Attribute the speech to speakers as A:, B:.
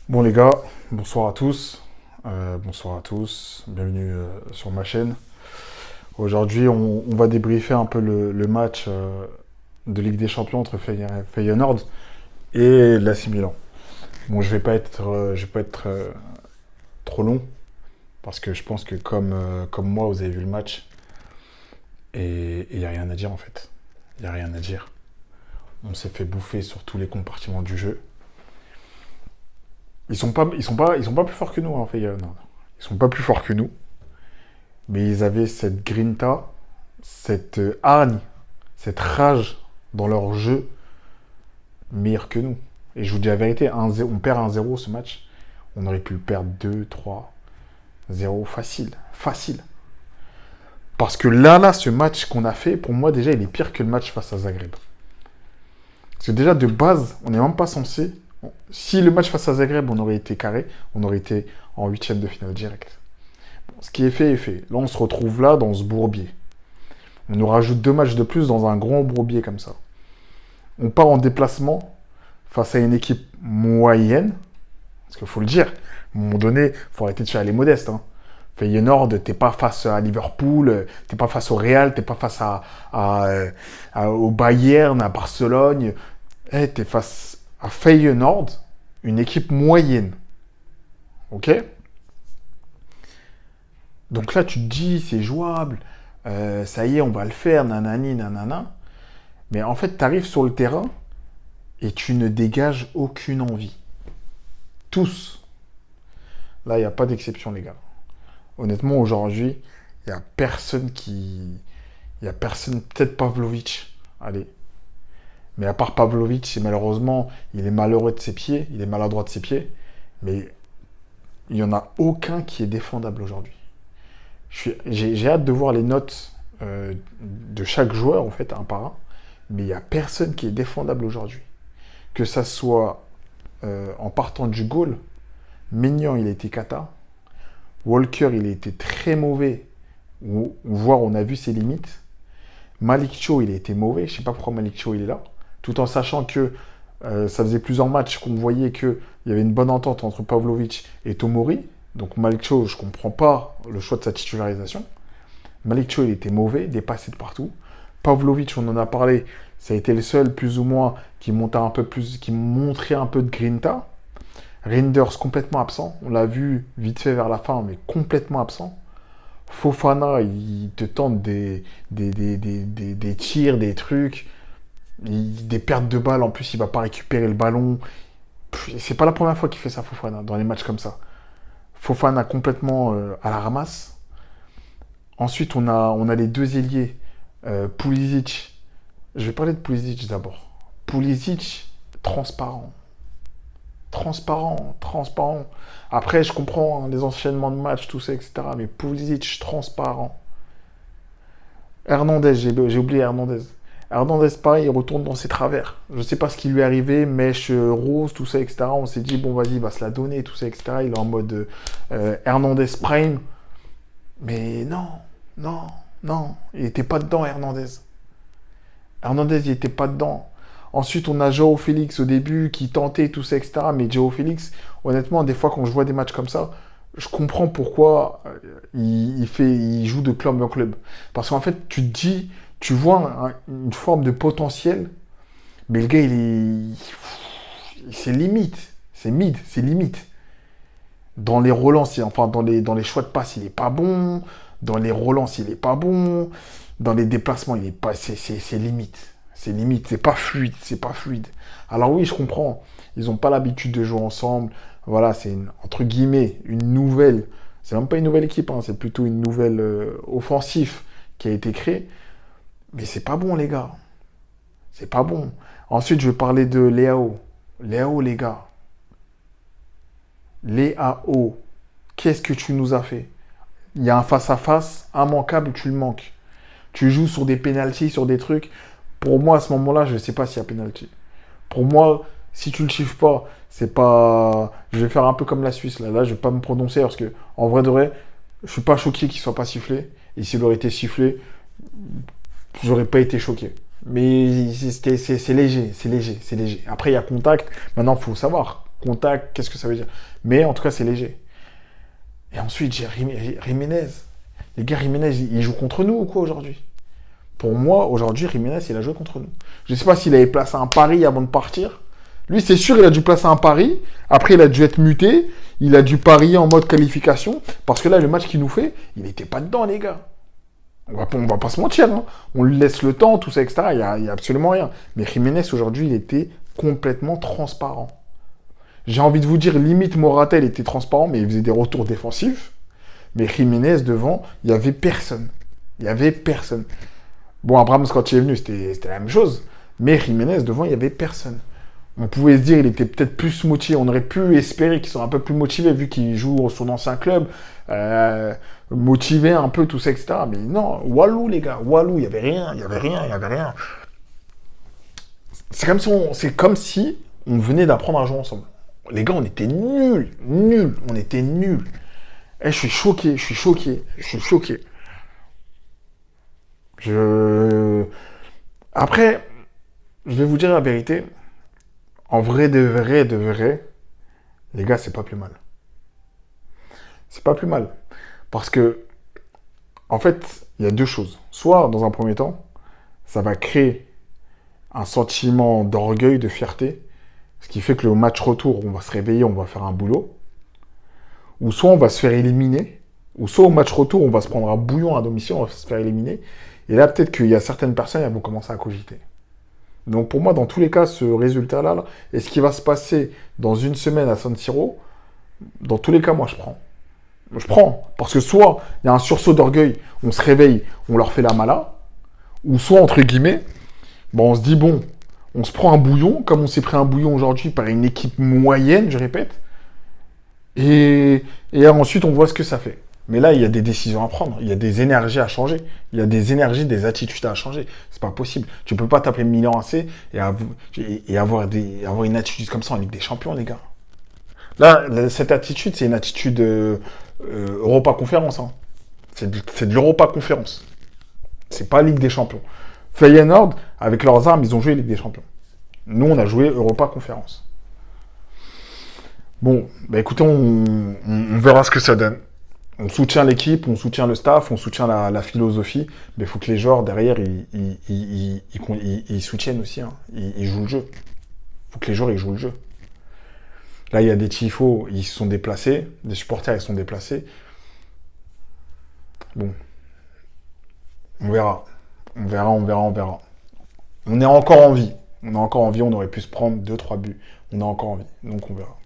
A: Bon les gars, bonsoir à tous. Bonsoir à tous, bienvenue sur ma chaîne. Aujourd'hui, on va débriefer un peu le match de Ligue des Champions entre Feyenoord et l'AC Milan. Bon, je vais pas être trop long parce que je pense que comme moi, vous avez vu le match et il n'y a rien à dire en fait. Il n'y a rien à dire. On s'est fait bouffer sur tous les compartiments du jeu. Ils sont pas plus forts que nous, hein, Feyenoord. Ils sont pas plus forts que nous. Mais ils avaient cette grinta, cette hargne, cette rage dans leur jeu meilleur que nous. Et je vous dis la vérité, 1-0, on perd 1-0 ce match. On aurait pu le perdre 2-3-0 facile. Facile. Parce que là, ce match qu'on a fait, pour moi déjà, il est pire que le match face à Zagreb. Parce que déjà, de base, on n'est même pas censé... Si le match face à Zagreb, on aurait été carré, on aurait été en huitième de finale direct. Bon, ce qui est fait est fait. Là, on se retrouve là, dans ce bourbier. On nous rajoute 2 matchs de plus dans un grand bourbier comme ça. On part en déplacement face à une équipe moyenne. Parce qu'il faut le dire, à un moment donné, il faut arrêter de faire les modestes. Hein. Feyenoord, t'es pas face à Liverpool, t'es pas face au Real, t'es pas face au Bayern, à Barcelone. T'es face à Feyenoord, une équipe moyenne. Ok. Donc là, tu te dis, c'est jouable. Ça y est, on va le faire, nanani, nanana. Mais en fait, tu arrives sur le terrain et tu ne dégages aucune envie. Tous. Là, il n'y a pas d'exception, les gars. Honnêtement, aujourd'hui, il n'y a personne qui... Il n'y a personne, peut-être Pavlovic. Allez. Mais à part Pavlovic, c'est malheureusement, il est malheureux de ses pieds, il est maladroit de ses pieds. Mais il n'y en a aucun qui est défendable aujourd'hui. J'ai hâte de voir les notes de chaque joueur, en fait, un par un. Mais il n'y a personne qui est défendable aujourd'hui. Que ça soit en partant du goal, Maignan, il a été cata. Walker, il a été très mauvais. Voire, on a vu ses limites. Malik Cho, il a été mauvais. Je ne sais pas pourquoi Malik Cho, il est là. Tout en sachant que ça faisait plusieurs matchs qu'on voyait qu'il y avait une bonne entente entre Pavlovic et Tomori. Donc Malik Cho, je ne comprends pas le choix de sa titularisation. Malik Cho, il était mauvais, dépassé de partout. Pavlovic, on en a parlé, ça a été le seul, plus ou moins, qui montait un peu plus, qui montrait un peu de grinta. Reinders, complètement absent. On l'a vu vite fait vers la fin, mais complètement absent. Fofana, il te tente des tirs, des trucs, des pertes de balles. En plus, il va pas récupérer le ballon. C'est pas la première fois qu'il fait ça, Fofana, dans les matchs comme ça. Fofana complètement à la ramasse. Ensuite, on a les deux ailiers. Pulisic. Je vais parler de Pulisic d'abord. Pulisic, transparent. Transparent, transparent. Après, je comprends hein, les enchaînements de matchs, tout ça, etc. Mais Pulisic, transparent. Hernandez, j'ai oublié Hernandez. Hernandez, pareil, il retourne dans ses travers. Je ne sais pas ce qui lui est arrivé, mèche rose, tout ça, etc. On s'est dit, bon, vas-y, il va se la donner, tout ça, etc. Il est en mode Hernandez Prime. Mais non, non, non. Il n'était pas dedans, Hernandez. Hernandez, il n'était pas dedans. Ensuite, on a Joao Félix au début qui tentait tout ça, etc. Mais Joao Félix, honnêtement, des fois, quand je vois des matchs comme ça, je comprends pourquoi il joue de club en club. Parce qu'en fait, tu te dis, tu vois une forme de potentiel, mais le gars, c'est limite. C'est mid, c'est limite. Dans les relances, enfin, dans les choix de passe, il est pas bon. Dans les relances, il est pas bon. Dans les déplacements, il est pas. C'est limite. C'est limite. C'est pas fluide. C'est pas fluide. Alors oui, je comprends. Ils n'ont pas l'habitude de jouer ensemble. Voilà, c'est entre guillemets une nouvelle. C'est même pas une nouvelle équipe. Hein, c'est plutôt une nouvelle offensive qui a été créée. Mais c'est pas bon, les gars. C'est pas bon. Ensuite, je vais parler de Léao. Léao, les gars. Léao. Qu'est-ce que tu nous as fait? Il y a un face-à-face immanquable, tu le manques. Tu joues sur des pénaltys, sur des trucs. Pour moi, à ce moment-là, je ne sais pas s'il y a pénalty. Pour moi, si tu le chiffres pas, c'est pas. Je vais faire un peu comme la Suisse. Là, je vais pas me prononcer parce que, en vrai de vrai, je suis pas choqué qu'il soit pas sifflé. Et s'il aurait été sifflé, j'aurais pas été choqué. Mais c'est léger, c'est léger, c'est léger. Après, il y a contact. Maintenant, il faut savoir. contact, qu'est-ce que ça veut dire. Mais en tout cas, c'est léger. Et ensuite, j'ai Jiménez. Les gars, Jiménez, il joue contre nous ou quoi aujourd'hui? Pour moi, aujourd'hui, Jiménez, il a joué contre nous. Je ne sais pas s'il avait placé un pari avant de partir. Lui, c'est sûr, il a dû placer un pari. Après, il a dû être muté. Il a dû parier en mode qualification. Parce que là, le match qu'il nous fait, il n'était pas dedans, les gars. On va pas se mentir. Hein. On lui laisse le temps, tout ça, etc. Il y a absolument rien. Mais Jiménez, aujourd'hui, il était complètement transparent. J'ai envie de vous dire, limite, Morata, il était transparent, mais il faisait des retours défensifs. Mais Jiménez, devant, il n'y avait personne. Il n'y avait personne. Bon, Abraham, quand il est venu, c'était la même chose. Mais Jiménez, devant, il n'y avait personne. On pouvait se dire qu'il était peut-être plus motivé. On aurait pu espérer qu'il soit un peu plus motivé, vu qu'il joue son ancien club. Motivé un peu, tout ça, etc. Mais non, Walou, les gars. Walou, il n'y avait rien, il n'y avait rien, il n'y avait rien. C'est comme si on venait d'apprendre à jouer ensemble. Les gars, on était nuls, on était nuls. Je suis choqué, je suis choqué, je suis choqué. Après, je vais vous dire la vérité. En vrai, de vrai, les gars, c'est pas plus mal. C'est pas plus mal. Parce que, en fait, il y a deux choses. Soit, dans un premier temps, ça va créer un sentiment d'orgueil, de fierté, ce qui fait que le match retour, on va se réveiller, on va faire un boulot. Ou soit on va se faire éliminer, ou soit au match retour, on va se prendre un bouillon à domicile, on va se faire éliminer. Et là, peut-être qu'il y a certaines personnes, elles vont commencer à cogiter. Donc pour moi, dans tous les cas, ce résultat-là, et ce qui va se passer dans une semaine à San Siro, dans tous les cas, moi, je prends. Je prends. Parce que soit il y a un sursaut d'orgueil, on se réveille, on leur fait la mala, ou soit, entre guillemets, bon, on se dit, bon, on se prend un bouillon, comme on s'est pris un bouillon aujourd'hui par une équipe moyenne, je répète, et ensuite, on voit ce que ça fait. Mais là, il y a des décisions à prendre, il y a des énergies à changer, il y a des énergies, des attitudes à changer. C'est pas possible. Tu peux pas taper Milan AC et avoir une attitude comme ça en Ligue des Champions, les gars. Là, cette attitude, c'est une attitude Europa Conférence. Hein. C'est de l'Europa Conférence. C'est pas Ligue des Champions. Feyenoord, avec leurs armes, ils ont joué Ligue des Champions. Nous, on a joué Europa Conférence. Bon, bah écoutez, on verra ce que ça donne. On soutient l'équipe, on soutient le staff, on soutient la philosophie, mais il faut que les joueurs derrière, ils soutiennent aussi, hein. Ils jouent le jeu. Il faut que les joueurs, ils jouent le jeu. Là, il y a des tifos, ils se sont déplacés, des supporters, ils se sont déplacés. Bon, on verra. On verra, on verra, on verra. On est encore en vie. On est encore en vie, on aurait pu se prendre 2-3 buts. On est encore en vie, donc on verra.